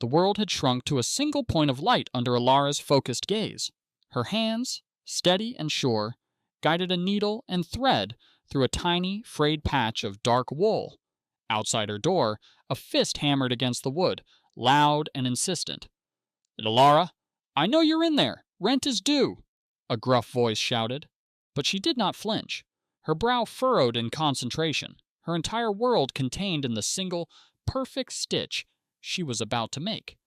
The world had shrunk to a single point of light under Alara's focused gaze. Her hands, steady and sure, guided a needle and thread through a tiny, frayed patch of dark wool. Outside her door, a fist hammered against the wood, loud and insistent. "Alara, I know you're in there. Rent is due," a gruff voice shouted. But she did not flinch. Her brow furrowed in concentration, her entire world contained in the single, perfect stitch she was about to make.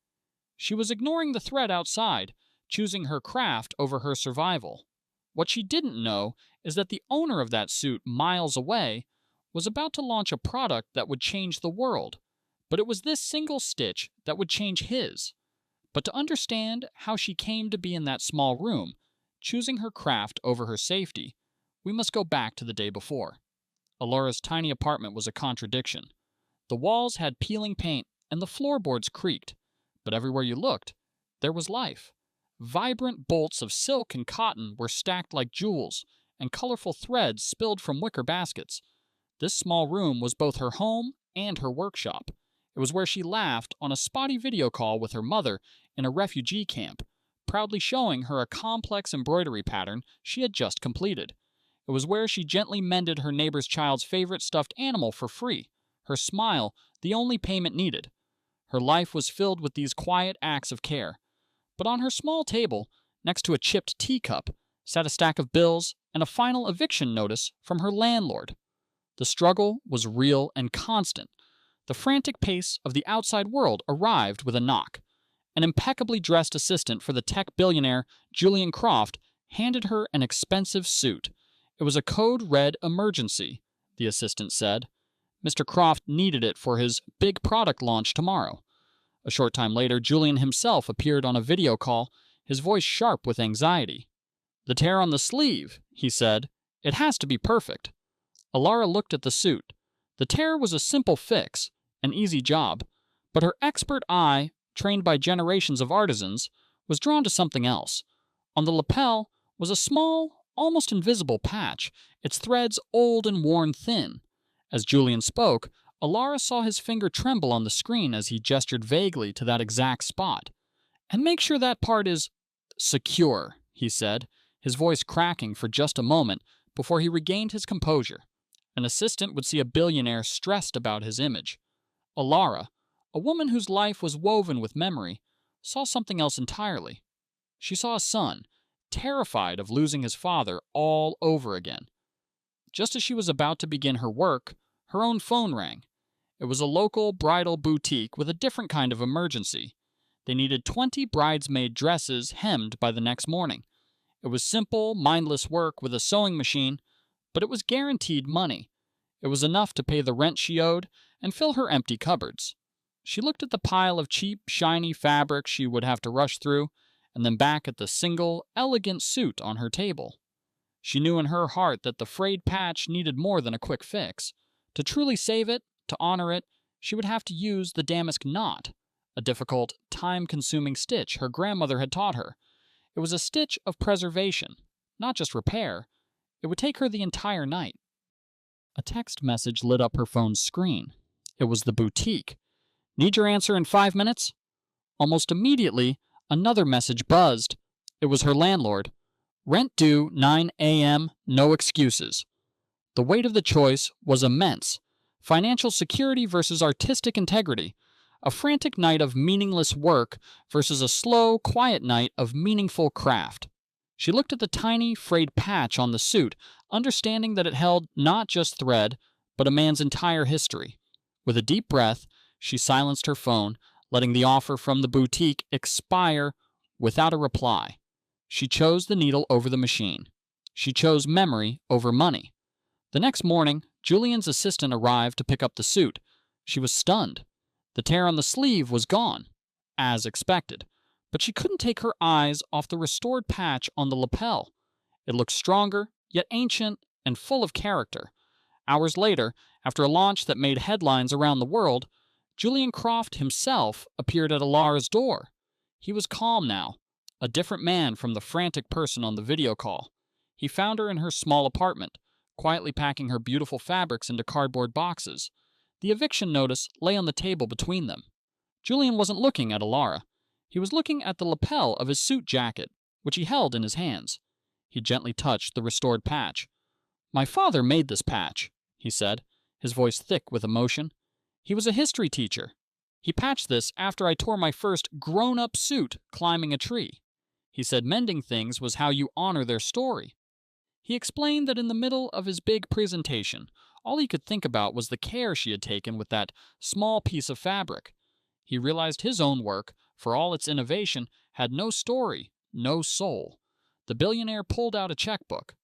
She was ignoring the threat outside, choosing her craft over her survival. What she didn't know is that the owner of that suit, miles away, was about to launch a product that would change the world. But it was this single stitch that would change his. But to understand how she came to be in that small room, choosing her craft over her safety, we must go back to the day before. Alara's tiny apartment was a contradiction. The walls had peeling paint and the floorboards creaked, but everywhere you looked, there was life. Vibrant bolts of silk and cotton were stacked like jewels, and colorful threads spilled from wicker baskets. This small room was both her home and her workshop. It was where she laughed on a spotty video call with her mother in a refugee camp, proudly showing her a complex embroidery pattern she had just completed. It was where she gently mended her neighbor's child's favorite stuffed animal for free, her smile the only payment needed. Her life was filled with these quiet acts of care. But on her small table, next to a chipped teacup, sat a stack of bills and a final eviction notice from her landlord. The struggle was real and constant. The frantic pace of the outside world arrived with a knock. An impeccably dressed assistant for the tech billionaire Julian Croft handed her an expensive suit. It was a code-red emergency, the assistant said. Mr. Croft needed it for his big product launch tomorrow. A short time later, Julian himself appeared on a video call, his voice sharp with anxiety. "The tear on the sleeve," he said. "It has to be perfect." Alara looked at the suit. The tear was a simple fix, an easy job, but her expert eye, trained by generations of artisans, was drawn to something else. On the lapel was a small, almost invisible patch, its threads old and worn thin. As Julian spoke, Alara saw his finger tremble on the screen as he gestured vaguely to that exact spot. "And make sure that part is secure," he said, his voice cracking for just a moment before he regained his composure. An assistant would see a billionaire stressed about his image. Alara, a woman whose life was woven with memory, saw something else entirely. She saw a son, terrified of losing his father all over again. Just as she was about to begin her work, her own phone rang. It was a local bridal boutique with a different kind of emergency. They needed 20 bridesmaid dresses hemmed by the next morning. It was simple, mindless work with a sewing machine, but it was guaranteed money. It was enough to pay the rent she owed and fill her empty cupboards. She looked at the pile of cheap, shiny fabric she would have to rush through, and then back at the single, elegant suit on her table. She knew in her heart that the frayed patch needed more than a quick fix. To truly save it, to honor it, she would have to use the damask knot, a difficult, time-consuming stitch her grandmother had taught her. It was a stitch of preservation, not just repair. It would take her the entire night. A text message lit up her phone's screen. It was the boutique. "Need your answer in 5 minutes?" Almost immediately, another message buzzed. It was her landlord. "Rent due 9 a.m., no excuses." The weight of the choice was immense. Financial security versus artistic integrity. A frantic night of meaningless work versus a slow, quiet night of meaningful craft. She looked at the tiny, frayed patch on the suit, understanding that it held not just thread, but a man's entire history. With a deep breath, she silenced her phone, letting the offer from the boutique expire without a reply. She chose the needle over the machine. She chose memory over money. The next morning, Julian's assistant arrived to pick up the suit. She was stunned. The tear on the sleeve was gone, as expected, but she couldn't take her eyes off the restored patch on the lapel. It looked stronger, yet ancient and full of character. Hours later, after a launch that made headlines around the world, Julian Croft himself appeared at Alara's door. He was calm now, a different man from the frantic person on the video call. He found her in her small apartment, quietly packing her beautiful fabrics into cardboard boxes. The eviction notice lay on the table between them. Julian wasn't looking at Alara. He was looking at the lapel of his suit jacket, which he held in his hands. He gently touched the restored patch. "My father made this patch," he said, his voice thick with emotion. "He was a history teacher. He patched this after I tore my first grown-up suit climbing a tree. He said mending things was how you honor their story." He explained that in the middle of his big presentation, all he could think about was the care she had taken with that small piece of fabric. He realized his own work, for all its innovation, had no story, no soul. The billionaire pulled out a checkbook.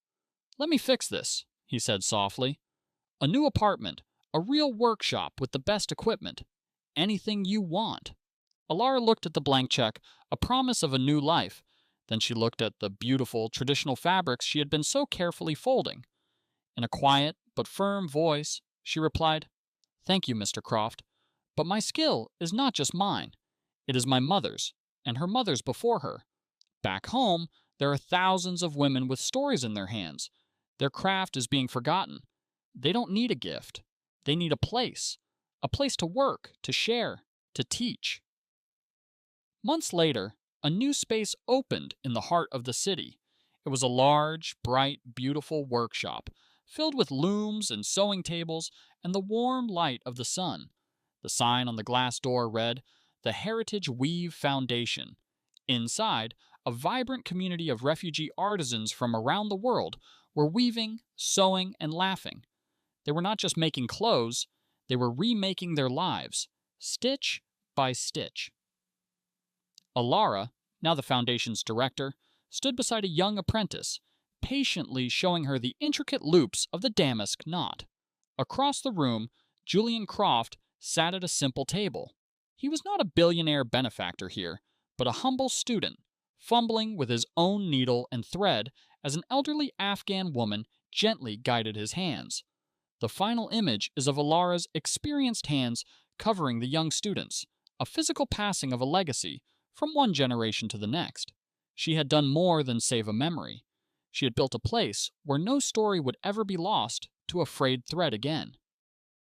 "Let me fix this," he said softly. "A new apartment, a real workshop with the best equipment. Anything you want." Alara looked at the blank check, a promise of a new life. Then she looked at the beautiful, traditional fabrics she had been so carefully folding. In a quiet but firm voice, she replied, "Thank you, Mr. Croft. But my skill is not just mine. It is my mother's, and her mother's before her. Back home, there are thousands of women with stories in their hands. Their craft is being forgotten. They don't need a gift. They need a place to work, to share, to teach." Months later, a new space opened in the heart of the city. It was a large, bright, beautiful workshop, filled with looms and sewing tables and the warm light of the sun. The sign on the glass door read, "The Heritage Weave Foundation." Inside, a vibrant community of refugee artisans from around the world were weaving, sewing, and laughing. They were not just making clothes, they were remaking their lives, stitch by stitch. Alara, now the foundation's director, stood beside a young apprentice, patiently showing her the intricate loops of the damask knot. Across the room, Julian Croft sat at a simple table. He was not a billionaire benefactor here, but a humble student, fumbling with his own needle and thread as an elderly Afghan woman gently guided his hands. The final image is of Alara's experienced hands covering the young students, a physical passing of a legacy from one generation to the next. She had done more than save a memory. She had built a place where no story would ever be lost to a frayed thread again.